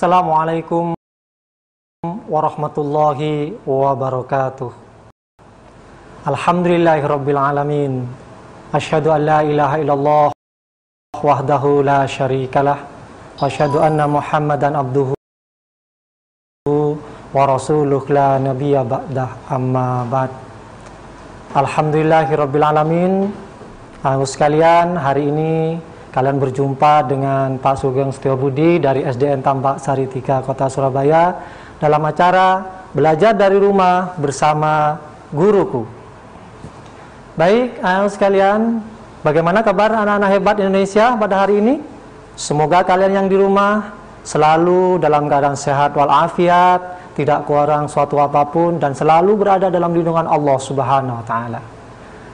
Assalamualaikum warahmatullahi wabarakatuh. Alhamdulillahirabbil alamin. Asyhadu an la ilaha illallah wahdahu la syarikalah wa asyhadu anna Muhammadan abduhu wa rasuluh la nabiyya ba'dah, amma ba'd. Alhamdulillahirabbil alamin. Sekalian, hari ini kalian berjumpa dengan Pak Sugeng Setiobudi dari SDN Tambak Sari 3 Kota Surabaya dalam acara Belajar dari Rumah bersama Guruku. Baik, anak sekalian, bagaimana kabar anak-anak hebat Indonesia pada hari ini? Semoga kalian yang di rumah selalu dalam keadaan sehat walafiat, tidak kurang suatu apapun, dan selalu berada dalam lindungan Allah Subhanahu wa Ta'ala.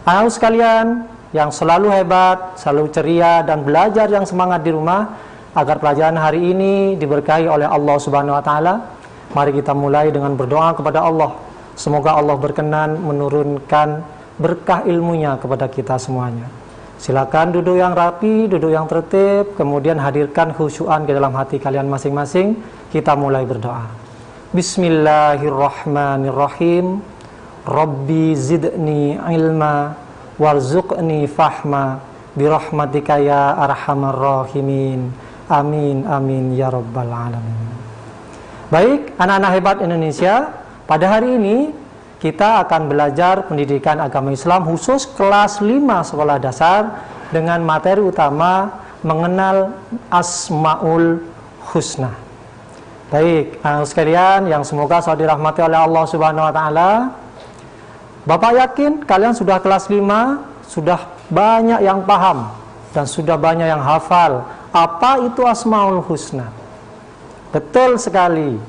Anak sekalian yang selalu hebat, selalu ceria, dan belajar yang semangat di rumah, agar pelajaran hari ini diberkahi oleh Allah Subhanahu wa Ta'ala. Mari kita mulai dengan berdoa kepada Allah. Semoga Allah berkenan menurunkan berkah ilmunya kepada kita semuanya. Silakan duduk yang rapi, duduk yang tertib, kemudian hadirkan khusyuan ke dalam hati kalian masing-masing. Kita mulai berdoa. Bismillahirrahmanirrahim. Rabbi zidni ilma warzuqni fahma birahmatika ya arhamar rahimin. Amin amin ya rabbal alamin. Baik, anak-anak hebat Indonesia, pada hari ini kita akan belajar pendidikan agama Islam khusus kelas 5 sekolah dasar dengan materi utama mengenal Asmaul Husna. Baik, anak sekalian yang semoga selalu dirahmati oleh Allah Subhanahu wa Ta'ala, Bapak yakin kalian sudah kelas 5, sudah banyak yang paham dan sudah banyak yang hafal apa itu Asmaul Husna. Betul sekali.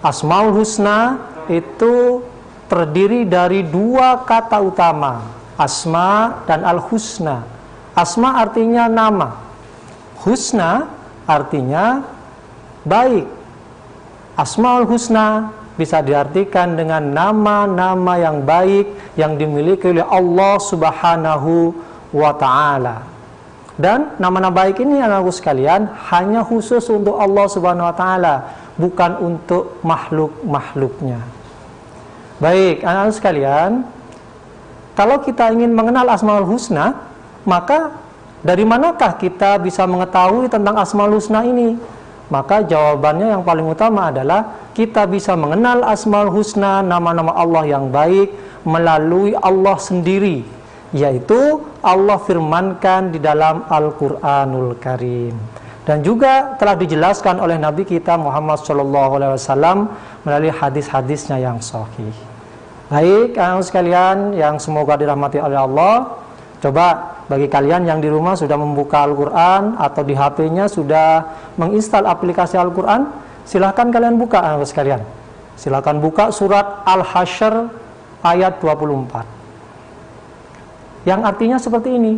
Asmaul Husna itu terdiri dari dua kata utama, Asma dan Al-Husna. Asma artinya nama, Husna artinya baik. Asmaul Husna bisa diartikan dengan nama-nama yang baik yang dimiliki oleh Allah Subhanahu wa Ta'ala. Dan nama-nama baik ini anak-anakku sekalian hanya khusus untuk Allah Subhanahu wa Ta'ala, bukan untuk makhluk-makhluknya. Baik, anak-anak sekalian, kalau kita ingin mengenal Asmaul Husna, maka dari manakah kita bisa mengetahui tentang Asmaul Husna ini? Maka jawabannya yang paling utama adalah kita bisa mengenal Asmaul Husna, nama-nama Allah yang baik, melalui Allah sendiri, yaitu Allah firmankan di dalam Al-Quranul Karim. Dan juga telah dijelaskan oleh Nabi kita Muhammad SAW melalui hadis-hadisnya yang sahih. Baik, anak sekalian yang semoga dirahmati oleh Allah, coba bagi kalian yang di rumah sudah membuka Al-Quran atau di HP-nya sudah menginstal aplikasi Al-Quran, silahkan kalian buka anak sekalian. Silahkan buka surat Al-Hasyr ayat 24. Yang artinya seperti ini.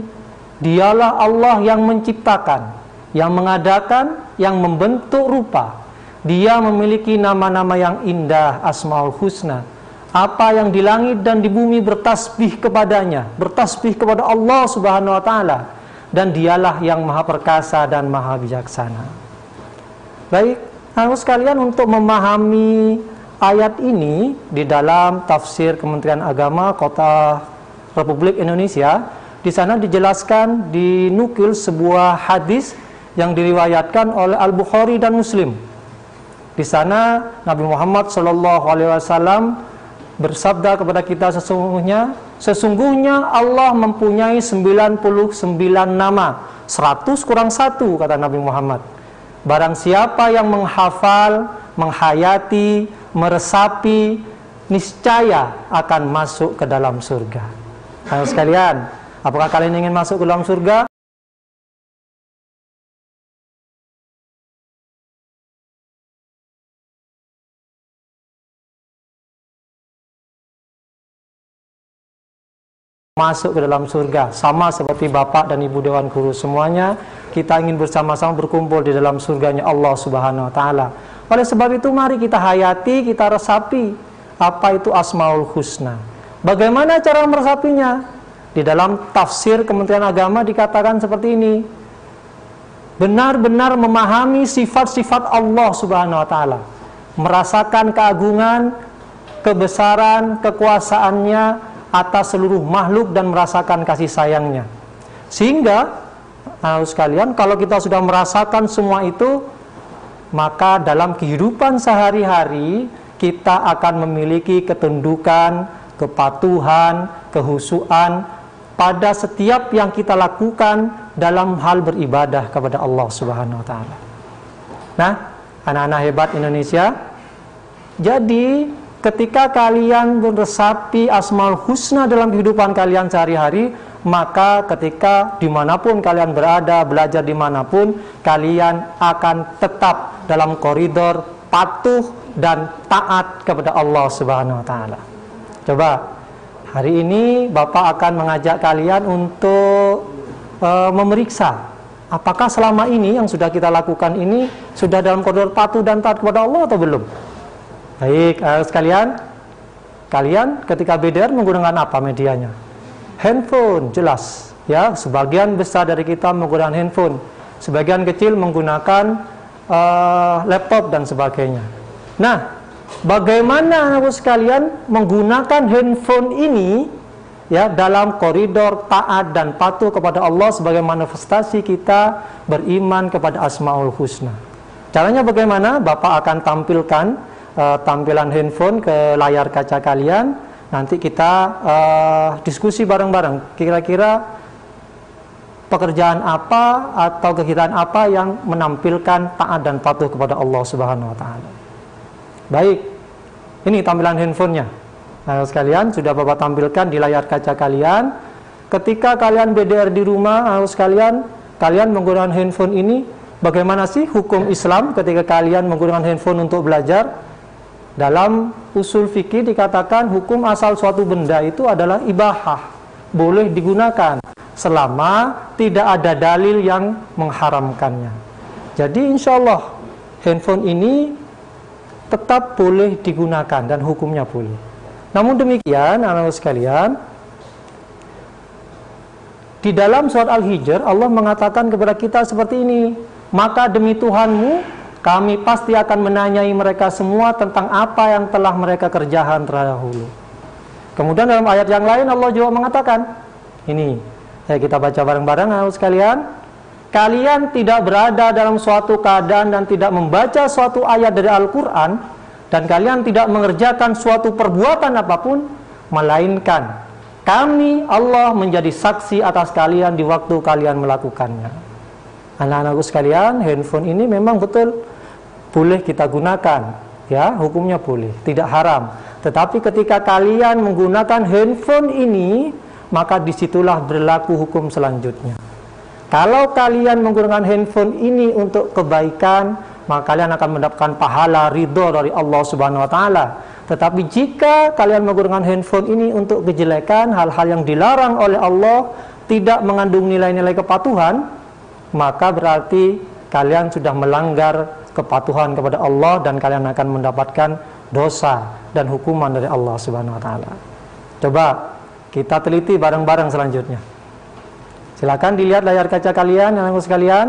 Dialah Allah yang menciptakan, yang mengadakan, yang membentuk rupa. Dia memiliki nama-nama yang indah, Asmaul Husna. Apa yang di langit dan di bumi bertasbih kepadanya, bertasbih kepada Allah Subhanahu wa Ta'ala, dan dialah yang maha perkasa dan maha bijaksana. Baik, harus sekalian, untuk memahami ayat ini di dalam tafsir Kementerian Agama Kota Republik Indonesia, di sana dijelaskan, dinukil sebuah hadis yang diriwayatkan oleh Al-Bukhari dan Muslim. Di sana Nabi Muhammad SAW bersabda kepada kita, sesungguhnya Allah mempunyai 99 nama, 100 kurang 1, kata Nabi Muhammad. Barang siapa yang menghafal, menghayati, meresapi, niscaya akan masuk ke dalam surga. Ayo sekalian, apakah kalian ingin masuk ke dalam surga? Masuk ke dalam surga, sama seperti Bapak dan Ibu Dewan Guru semuanya, kita ingin bersama-sama berkumpul di dalam surganya Allah Subhanahu wa Ta'ala. Oleh sebab itu, mari kita hayati, kita resapi apa itu Asmaul Husna. Bagaimana cara meresapinya? Di dalam tafsir Kementerian Agama dikatakan seperti ini. benar-benar memahami sifat-sifat Allah Subhanahu wa taala, merasakan keagungan, kebesaran, kekuasaannya atas seluruh makhluk dan merasakan kasih sayangnya. Sehingga sekalian, kalau kita sudah merasakan semua itu, maka dalam kehidupan sehari-hari kita akan memiliki ketundukan, kepatuhan, kehusuan pada setiap yang kita lakukan dalam hal beribadah kepada Allah Subhanahu wa taala. Nah, anak-anak hebat Indonesia, jadi ketika kalian meresapi Asmaul Husna dalam kehidupan kalian sehari-hari, maka ketika dimanapun kalian berada, belajar dimanapun, kalian akan tetap dalam koridor patuh dan taat kepada Allah Subhanahu wa taala. Coba hari ini Bapak akan mengajak kalian untuk memeriksa apakah selama ini yang sudah kita lakukan ini sudah dalam koridor patuh dan taat kepada Allah atau belum. Baik, sekalian, kalian ketika BDR menggunakan apa medianya? Handphone, jelas ya, sebagian besar dari kita menggunakan handphone, sebagian kecil menggunakan laptop dan sebagainya. Nah, bagaimana anak sekalian menggunakan handphone ini ya dalam koridor taat dan patuh kepada Allah sebagai manifestasi kita beriman kepada Asmaul Husna. Caranya bagaimana? Bapak akan tampilkan tampilan handphone ke layar kaca kalian. Nanti kita diskusi bareng-bareng, kira-kira pekerjaan apa atau kegiatan apa yang menampilkan taat dan patuh kepada Allah Subhanahu wa taala. Baik, ini tampilan handphonenya. Nah, sekalian sudah Bapak tampilkan di layar kaca kalian. Ketika kalian BDR di rumah, sekalian, kalian menggunakan handphone ini, bagaimana sih hukum Islam ketika kalian menggunakan handphone untuk belajar? Dalam usul fikih dikatakan hukum asal suatu benda itu adalah ibahah, boleh digunakan selama tidak ada dalil yang mengharamkannya. Jadi insya Allah handphone ini tetap boleh digunakan dan hukumnya boleh. Namun demikian anak-anak sekalian, di dalam surat Al-Hijr Allah mengatakan kepada kita seperti ini, maka demi Tuhanmu kami pasti akan menanyai mereka semua tentang apa yang telah mereka kerjakan terdahulu. Kemudian dalam ayat yang lain Allah juga mengatakan, ini, kita baca bareng-bareng sekalian. Kalian tidak berada dalam suatu keadaan dan tidak membaca suatu ayat dari Al-Quran, dan kalian tidak mengerjakan suatu perbuatan apapun, melainkan kami Allah menjadi saksi atas kalian di waktu kalian melakukannya. Anak-anakku sekalian, handphone ini memang betul boleh kita gunakan, ya, hukumnya boleh, tidak haram. Tetapi ketika kalian menggunakan handphone ini, maka disitulah berlaku hukum selanjutnya. Kalau kalian menggunakan handphone ini untuk kebaikan, maka kalian akan mendapatkan pahala ridho dari Allah Subhanahu wa taala. Tetapi jika kalian menggunakan handphone ini untuk kejelekan, hal-hal yang dilarang oleh Allah, tidak mengandung nilai-nilai kepatuhan, maka berarti kalian sudah melanggar kepatuhan kepada Allah dan kalian akan mendapatkan dosa dan hukuman dari Allah Subhanahu wa taala. Coba kita teliti bareng-bareng selanjutnya. Silakan dilihat layar kaca kalian, anak-anak sekalian.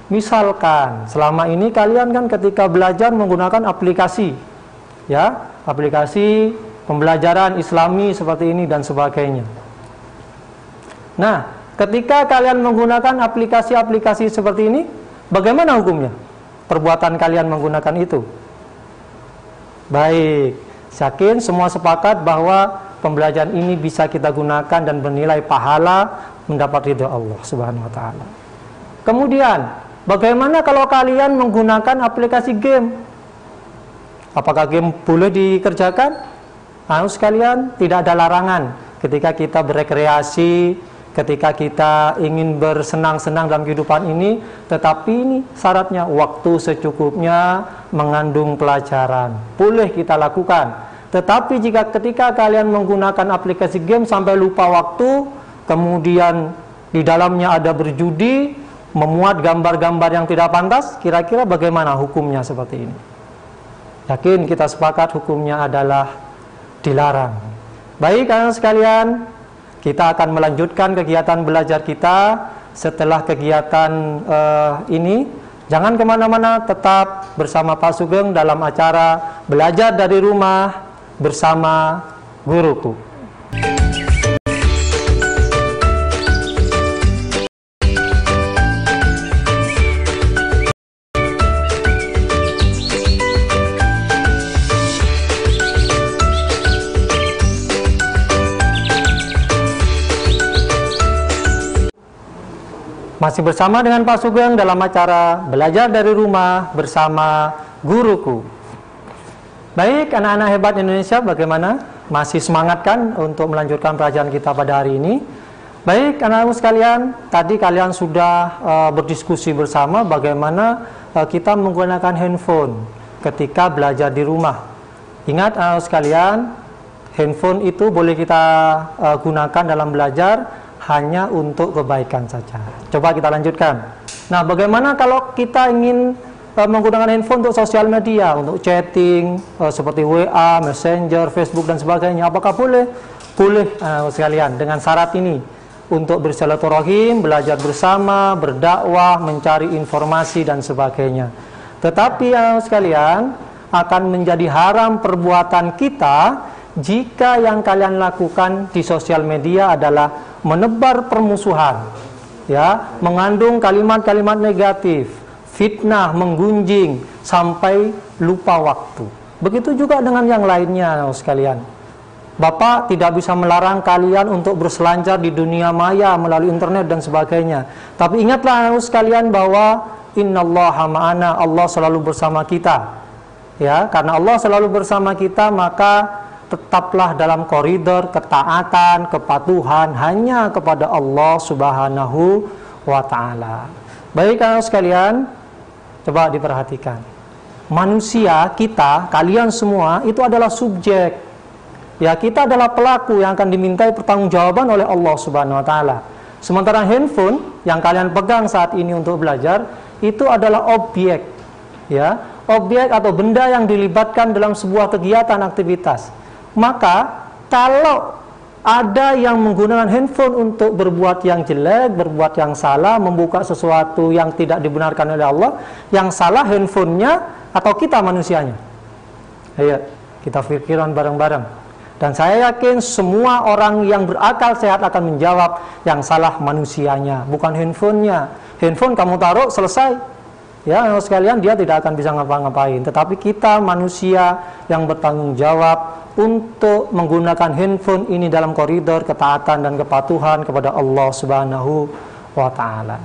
Misalkan selama ini kalian kan ketika belajar menggunakan aplikasi, ya, aplikasi pembelajaran Islami seperti ini dan sebagainya. Nah, ketika kalian menggunakan aplikasi-aplikasi seperti ini, bagaimana hukumnya? Perbuatan kalian menggunakan itu. Baik, yakin semua sepakat bahwa pembelajaran ini bisa kita gunakan dan bernilai pahala mendapat ridha Allah Subhanahu wa taala. Kemudian, bagaimana kalau kalian menggunakan aplikasi game? Apakah game boleh dikerjakan? Sekalian, tidak ada larangan ketika kita berekreasi, ketika kita ingin bersenang-senang dalam kehidupan ini, tetapi ini syaratnya waktu secukupnya, mengandung pelajaran. Boleh kita lakukan. Tetapi jika ketika kalian menggunakan aplikasi game sampai lupa waktu, kemudian di dalamnya ada berjudi, memuat gambar-gambar yang tidak pantas, kira-kira bagaimana hukumnya seperti ini? Yakin kita sepakat hukumnya adalah dilarang. Baik, anak sekalian, kita akan melanjutkan kegiatan belajar kita setelah kegiatan ini, jangan kemana-mana, tetap bersama Pak Sugeng dalam acara Belajar dari Rumah bersama Guruku. Masih bersama dengan Pak Sugeng dalam acara Belajar dari Rumah bersama Guruku. Baik, anak-anak hebat Indonesia, bagaimana? Masih semangat kan untuk melanjutkan pelajaran kita pada hari ini? Baik, anak-anakku sekalian, tadi kalian sudah berdiskusi bersama bagaimana kita menggunakan handphone ketika belajar di rumah. Ingat anak-anakku sekalian, handphone itu boleh kita gunakan dalam belajar hanya untuk kebaikan saja. Coba kita lanjutkan. Nah, bagaimana kalau kita ingin menggunakan handphone untuk sosial media, untuk chatting, seperti WA, Messenger, Facebook, dan sebagainya? Apakah boleh? Boleh, sekalian, dengan syarat ini. Untuk bersilaturahim, belajar bersama, berdakwah, mencari informasi, dan sebagainya. Tetapi, sekalian, akan menjadi haram perbuatan kita jika yang kalian lakukan di sosial media adalah menebar permusuhan, ya, mengandung kalimat-kalimat negatif, fitnah, menggunjing, sampai lupa waktu. Begitu juga dengan yang lainnya, sekalian. Bapak tidak bisa melarang kalian untuk berselancar di dunia maya melalui internet dan sebagainya. Tapi ingatlah sekalian bahwa innallaha ma'ana, Allah selalu bersama kita. Ya, karena Allah selalu bersama kita, maka tetaplah dalam koridor ketaatan, kepatuhan hanya kepada Allah Subhanahu wa ta'ala. Baik, anak sekalian, coba diperhatikan. Manusia, kita, kalian semua, itu adalah subjek. Ya, kita adalah pelaku yang akan dimintai pertanggungjawaban oleh Allah Subhanahu wa ta'ala. Sementara handphone yang kalian pegang saat ini untuk belajar, itu adalah objek. Ya, objek atau benda yang dilibatkan dalam sebuah kegiatan aktivitas. Maka kalau ada yang menggunakan handphone untuk berbuat yang jelek, berbuat yang salah, membuka sesuatu yang tidak dibenarkan oleh Allah, yang salah handphonenya atau kita manusianya? Ayo, kita pikiran bareng-bareng. Dan saya yakin semua orang yang berakal sehat akan menjawab yang salah manusianya, bukan handphonenya. Handphone kamu taruh, selesai. Ya, sekalian, dia tidak akan bisa ngapa-ngapain. Tetapi kita manusia yang bertanggung jawab untuk menggunakan handphone ini dalam koridor ketaatan dan kepatuhan kepada Allah Subhanahu wa ta'ala.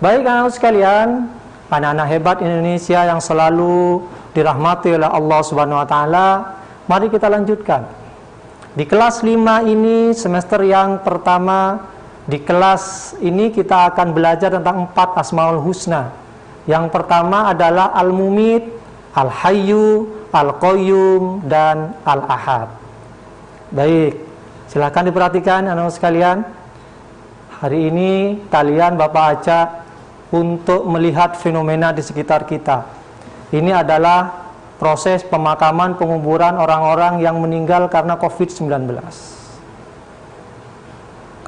Baik, anak sekalian, anak-anak hebat Indonesia yang selalu dirahmati oleh Allah Subhanahu wa ta'ala, mari kita lanjutkan. Di kelas 5 ini, semester yang pertama, di kelas ini kita akan belajar tentang 4 Asmaul Husna. Yang pertama adalah Al-Mumit, Al-Hayyu, Al-Qayyum, dan Al-Ahad. Baik, silahkan diperhatikan anak sekalian. Hari ini kalian Bapak ajak untuk melihat fenomena di sekitar kita. Ini adalah proses pemakaman, penguburan orang-orang yang meninggal karena COVID-19.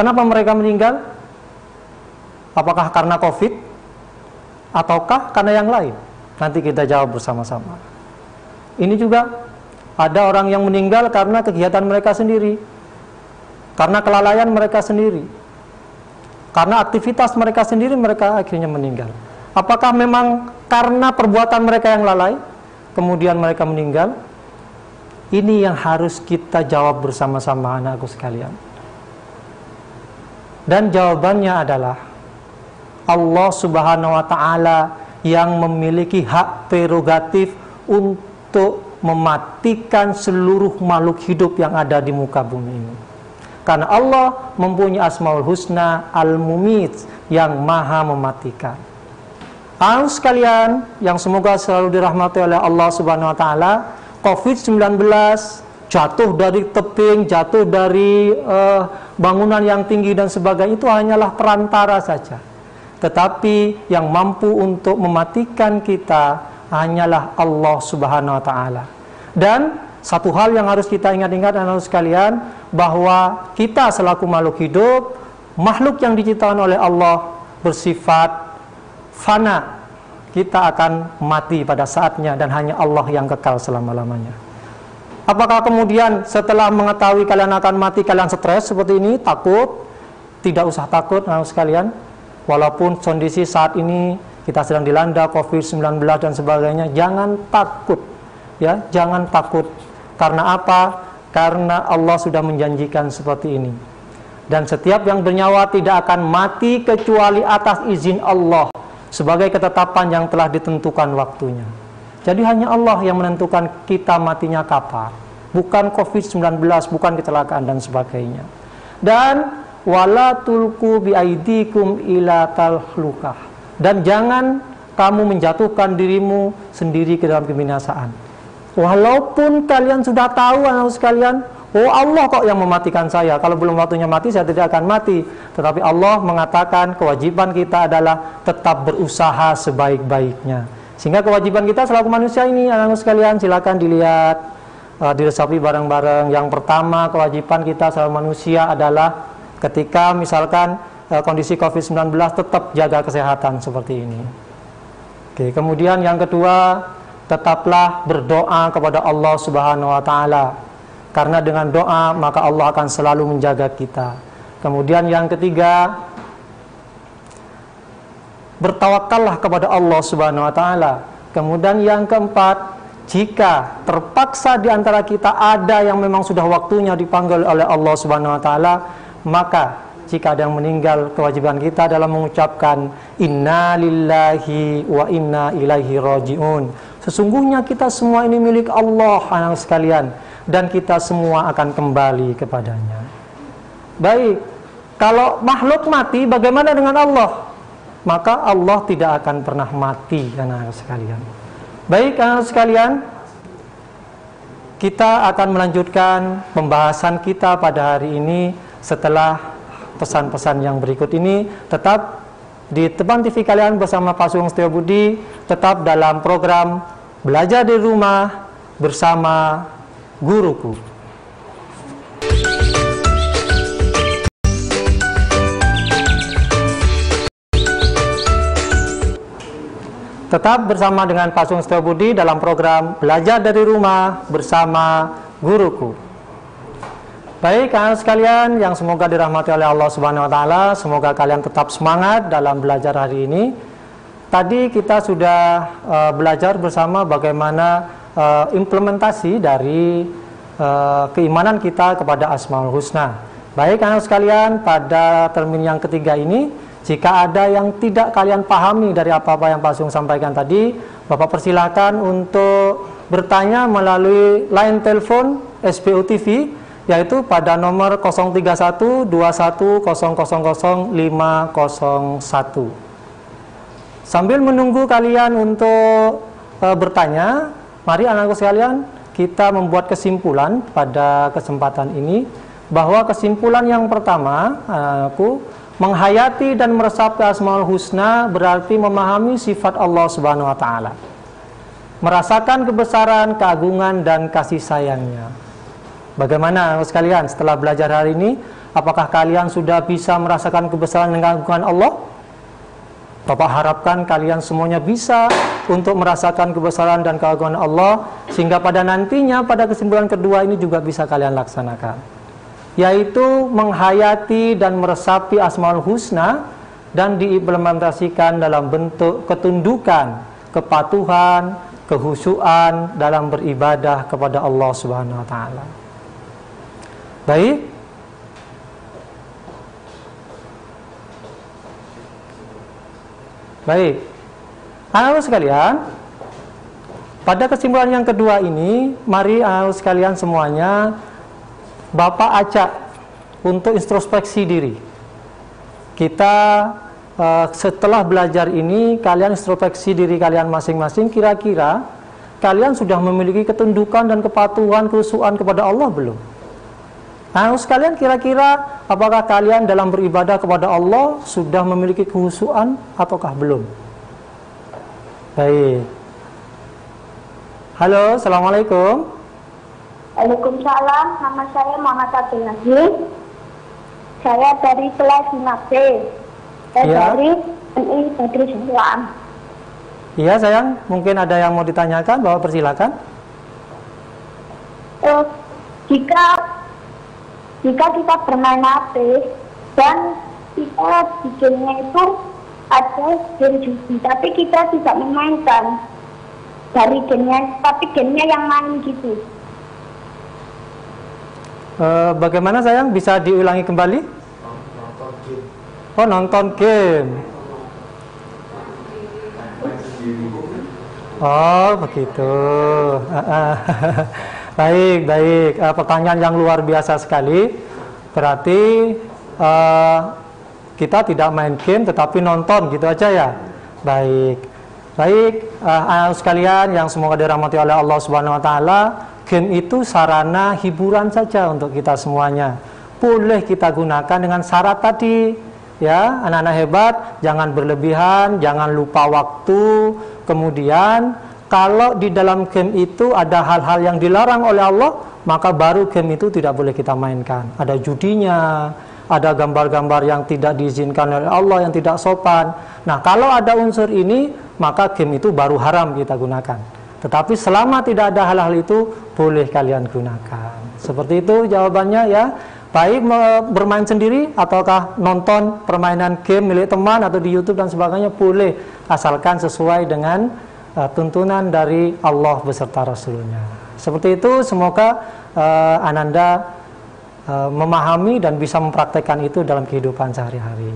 Kenapa mereka meninggal? Apakah karena COVID? Ataukah karena yang lain? Nanti kita jawab bersama-sama. Ini juga ada orang yang meninggal karena kegiatan mereka sendiri, karena kelalaian mereka sendiri, karena aktivitas mereka sendiri, mereka akhirnya meninggal. Apakah memang karena perbuatan mereka yang lalai kemudian mereka meninggal? Ini yang harus kita jawab bersama-sama, anakku sekalian. Dan jawabannya adalah Allah Subhanahu wa ta'ala yang memiliki hak prerogatif untuk mematikan seluruh makhluk hidup yang ada di muka bumi ini. Karena Allah mempunyai Asmaul Husna Al-Mumit, yang maha mematikan. Anak sekalian yang semoga selalu dirahmati oleh Allah Subhanahu wa ta'ala, COVID-19 jatuh dari tebing, jatuh dari bangunan yang tinggi dan sebagainya, itu hanyalah perantara saja. Tetapi yang mampu untuk mematikan kita hanyalah Allah Subhanahu wa ta'ala. Dan satu hal yang harus kita ingat-ingat anak sekalian, bahwa kita selaku makhluk hidup, makhluk yang diciptakan oleh Allah, bersifat fana. Kita akan mati pada saatnya dan hanya Allah yang kekal selama-lamanya. Apakah kemudian setelah mengetahui kalian akan mati, kalian stres seperti ini, takut? Tidak usah takut, anak sekalian. Walaupun kondisi saat ini kita sedang dilanda COVID-19 dan sebagainya, jangan takut. Ya, jangan takut. Karena apa? Karena Allah sudah menjanjikan seperti ini. Dan setiap yang bernyawa tidak akan mati kecuali atas izin Allah, sebagai ketetapan yang telah ditentukan waktunya. Jadi hanya Allah yang menentukan kita matinya kapan, bukan COVID-19, bukan kecelakaan dan sebagainya. Dan wala tulqu biaidikum ila tahlukah, dan jangan kamu menjatuhkan dirimu sendiri ke dalam kebinasaan. Walaupun kalian sudah tahu, anak sekalian, oh Allah kok yang mematikan saya, kalau belum waktunya mati saya tidak akan mati. Tetapi Allah mengatakan kewajiban kita adalah tetap berusaha sebaik-baiknya. Sehingga kewajiban kita selaku manusia ini, anak sekalian, silakan dilihat, diresapi bareng-bareng. Yang pertama, kewajiban kita selaku manusia adalah ketika misalkan kondisi COVID-19, tetap jaga kesehatan seperti ini. Oke, kemudian yang kedua, tetaplah berdoa kepada Allah Subhanahu wa taala. Karena dengan doa maka Allah akan selalu menjaga kita. Kemudian yang ketiga, bertawakallah kepada Allah Subhanahu wa taala. Kemudian yang keempat, jika terpaksa di antara kita ada yang memang sudah waktunya dipanggil oleh Allah Subhanahu wa taala, maka jika ada yang meninggal, kewajiban kita adalah mengucapkan inna lillahi wa inna ilaihi rajiun. Sesungguhnya kita semua ini milik Allah, anak sekalian, dan kita semua akan kembali kepadanya. Baik, kalau makhluk mati, bagaimana dengan Allah? Maka Allah tidak akan pernah mati, anak sekalian. Baik, anak sekalian, kita akan melanjutkan pembahasan kita pada hari ini setelah pesan-pesan yang berikut ini. Tetap di Teman TV kalian bersama Pak Sugeng Setiobudi, tetap dalam program Belajar di Rumah bersama Guruku. Tetap bersama dengan Pak Sugeng Setiobudi dalam program Belajar dari Rumah bersama Guruku. Baik, kalian sekalian yang semoga dirahmati oleh Allah Subhanahu wa taala, semoga kalian tetap semangat dalam belajar hari ini. Tadi kita sudah belajar bersama bagaimana implementasi dari keimanan kita kepada Asmaul Husna. Baik, kalian sekalian, pada termin yang ketiga ini, jika ada yang tidak kalian pahami dari apa-apa yang Pak Sugeng sampaikan tadi, Bapak persilahkan untuk bertanya melalui line telepon SBU TV, yaitu pada nomor 03121000501. Sambil menunggu kalian untuk bertanya, mari anak-anakku sekalian, kita membuat kesimpulan pada kesempatan ini, bahwa kesimpulan yang pertama, anakku, menghayati dan meresapi Asmaul Husna berarti memahami sifat Allah Subhanahu wa taala. Merasakan kebesaran, keagungan dan kasih sayangnya. Bagaimana anak sekalian setelah belajar hari ini? Apakah kalian sudah bisa merasakan kebesaran dan keagungan Allah? Bapak harapkan kalian semuanya bisa untuk merasakan kebesaran dan keagungan Allah, sehingga pada nantinya pada kesimpulan kedua ini juga bisa kalian laksanakan, yaitu menghayati dan meresapi Asmaul Husna dan diimplementasikan dalam bentuk ketundukan, kepatuhan, kehusuan dalam beribadah kepada Allah Subhanahu wa taala. Baik. Baik. Anak-anak sekalian, pada kesimpulan yang kedua ini, mari anak-anak sekalian semuanya Bapak ajak untuk introspeksi diri. Kita setelah belajar ini, kalian introspeksi diri kalian masing-masing, kira-kira kalian sudah memiliki ketundukan dan kepatuhan, kehusuan kepada Allah belum? Nah, sekalian, kira-kira apakah kalian dalam beribadah kepada Allah sudah memiliki kehusuan ataukah belum? Baik. Halo, assalamualaikum. Waalaikumsalam, nama saya Muhammad Abdul Nazir. Saya dari kelas 5B. Iya. Dari MI Badri Islam. Iya sayang, mungkin ada yang mau ditanyakan, Bapak persilakan. Jika kita bermain HP dan kita di gamenya itu ada game judi, tapi kita tidak memainkan dari gamenya, tapi gamenya yang main gitu. Bagaimana sayang, bisa diulangi kembali? Oh, nonton game. Oh, begitu. Baik. Pertanyaan yang luar biasa sekali. Berarti kita tidak main game tetapi nonton gitu aja ya. Baik, anak sekalian yang semoga dirahmati oleh Allah Subhanahu wa taala, game itu sarana hiburan saja untuk kita semuanya. Boleh kita gunakan dengan syarat tadi, ya, anak-anak hebat, jangan berlebihan, jangan lupa waktu. Kemudian kalau di dalam game itu ada hal-hal yang dilarang oleh Allah, maka baru game itu tidak boleh kita mainkan. Ada judinya, ada gambar-gambar yang tidak diizinkan oleh Allah, yang tidak sopan. Nah, kalau ada unsur ini, maka game itu baru haram kita gunakan. Tetapi selama tidak ada hal-hal itu, boleh kalian gunakan. Seperti itu jawabannya ya. Baik bermain sendiri ataukah nonton permainan game milik teman atau di YouTube dan sebagainya, boleh, asalkan sesuai dengan tuntunan dari Allah beserta Rasulnya. Seperti itu, semoga Ananda memahami dan bisa mempraktekkan itu dalam kehidupan sehari-hari.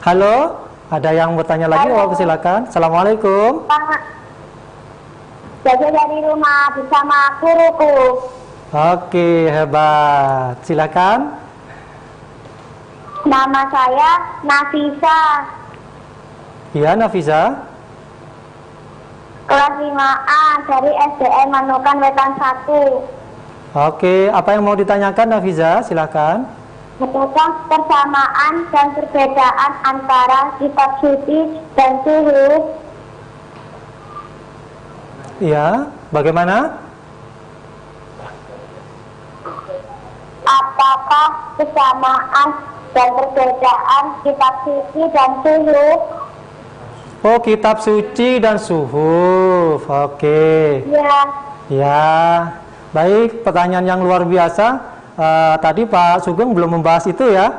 Halo, ada yang bertanya lagi? Oh, silakan. Assalamualaikum. Belajar dari rumah bersama guruku. Oke, hebat. Silakan. Nama saya Nafisa. Iya, Nafisa. Kelas 5A dari SDN Manukan Wetan 1. Oke, apa yang mau ditanyakan Nafisa? Silakan. Apakah persamaan dan perbedaan antara kitab suci dan suhuf? Iya, bagaimana? Apakah persamaan dan perbedaan kitab suci dan suhuf? Oh, kitab suci dan suhuf. Oke. Ya. Ya, baik, pertanyaan yang luar biasa. Tadi Pak Sugeng belum membahas itu ya.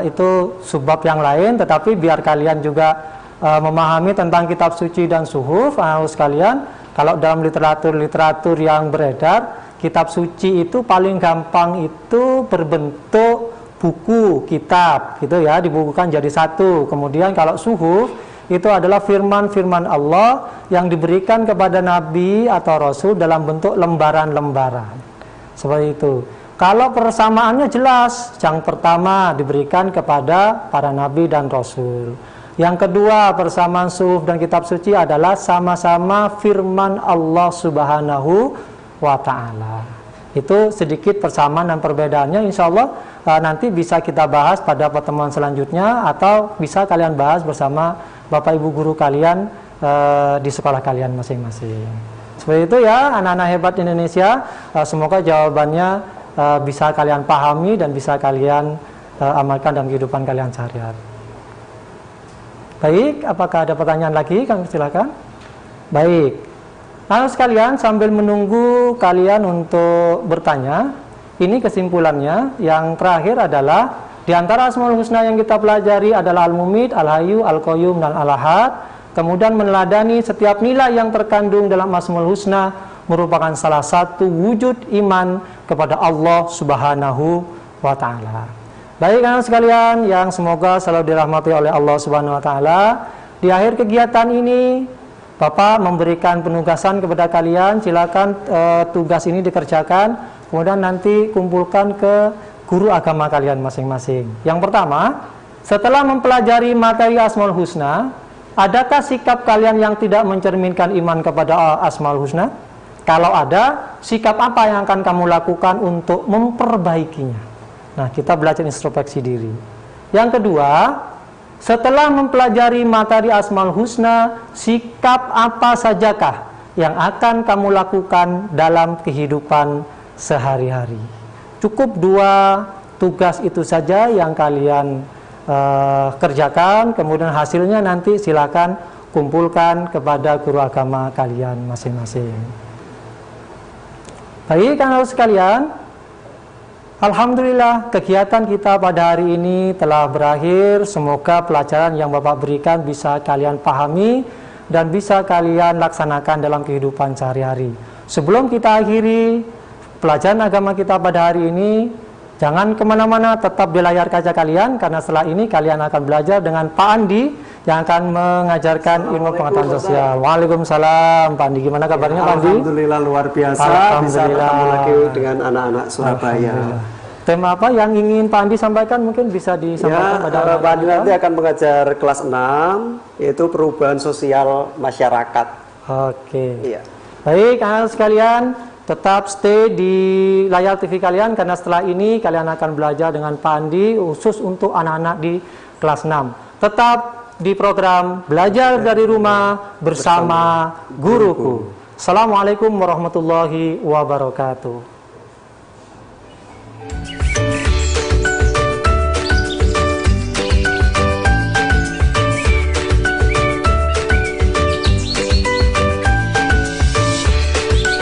Itu subbab yang lain, tetapi biar kalian juga memahami tentang kitab suci dan suhuf, sekalian. Kalau dalam literatur yang beredar, kitab suci itu paling gampang itu berbentuk buku, kitab, gitu ya, dibukukan jadi satu. Kemudian kalau suhuf itu adalah firman-firman Allah yang diberikan kepada Nabi atau Rasul dalam bentuk lembaran-lembaran. Seperti itu. Kalau persamaannya jelas, yang pertama diberikan kepada para Nabi dan Rasul. Yang kedua, persamaan suhuf dan kitab suci adalah sama-sama firman Allah Subhanahu wa ta'ala. Itu sedikit persamaan dan perbedaannya, insya Allah nanti bisa kita bahas pada pertemuan selanjutnya, atau bisa kalian bahas bersama Bapak Ibu guru kalian di sekolah kalian masing-masing. Seperti itu ya, anak-anak hebat Indonesia. Semoga jawabannya bisa kalian pahami dan bisa kalian amalkan dalam kehidupan kalian sehari-hari. Baik, apakah ada pertanyaan lagi? Kami silakan. Baik, anak sekalian, sambil menunggu kalian untuk bertanya, ini kesimpulannya. Yang terakhir adalah di antara Asmaul Husna yang kita pelajari adalah Al-Mumit, Al-Hayyu, Al-Qayyum, dan Al-Ahad. Kemudian meneladani setiap nilai yang terkandung dalam Asmaul Husna merupakan salah satu wujud iman kepada Allah Subhanahu wa ta'ala. Baik anak sekalian yang semoga selalu dirahmati oleh Allah Subhanahu wa ta'ala, di akhir kegiatan ini Bapak memberikan penugasan kepada kalian. Silakan tugas ini dikerjakan, kemudian nanti kumpulkan ke guru agama kalian masing-masing. Yang pertama, setelah mempelajari materi Asmaul Husna, adakah sikap kalian yang tidak mencerminkan iman kepada Asmaul Husna? Kalau ada, sikap apa yang akan kamu lakukan untuk memperbaikinya? Nah, kita belajar introspeksi diri. Yang kedua, setelah mempelajari materi Asmaul Husna, sikap apa sajakah yang akan kamu lakukan dalam kehidupan sehari-hari? Cukup 2 tugas itu saja yang kalian kerjakan, kemudian hasilnya nanti silakan kumpulkan kepada guru agama kalian masing-masing. Baik, anak-anak sekalian, alhamdulillah kegiatan kita pada hari ini telah berakhir. Semoga pelajaran yang Bapak berikan bisa kalian pahami dan bisa kalian laksanakan dalam kehidupan sehari-hari. Sebelum kita akhiri pelajaran agama kita pada hari ini, jangan kemana-mana, tetap di layar kaca kalian, karena setelah ini kalian akan belajar dengan Pak Andi yang akan mengajarkan ilmu pengetahuan sosial. Waalaikumsalam, Pak Andi. Gimana kabarnya, Pak Andi? Alhamdulillah luar biasa, bisa bertemu lagi dengan anak-anak Surabaya. Tema apa yang ingin Pak Andi sampaikan, mungkin bisa disampaikan pada Pak Andi nanti akan mengajar kelas 6, yaitu perubahan sosial masyarakat. Oke. Iya. Baik, anak sekalian, tetap stay di layar TV kalian, karena setelah ini kalian akan belajar dengan Pak Andi khusus untuk anak-anak di kelas 6. Tetap di program Belajar dari Rumah bersama Guruku. Assalamualaikum warahmatullahi wabarakatuh.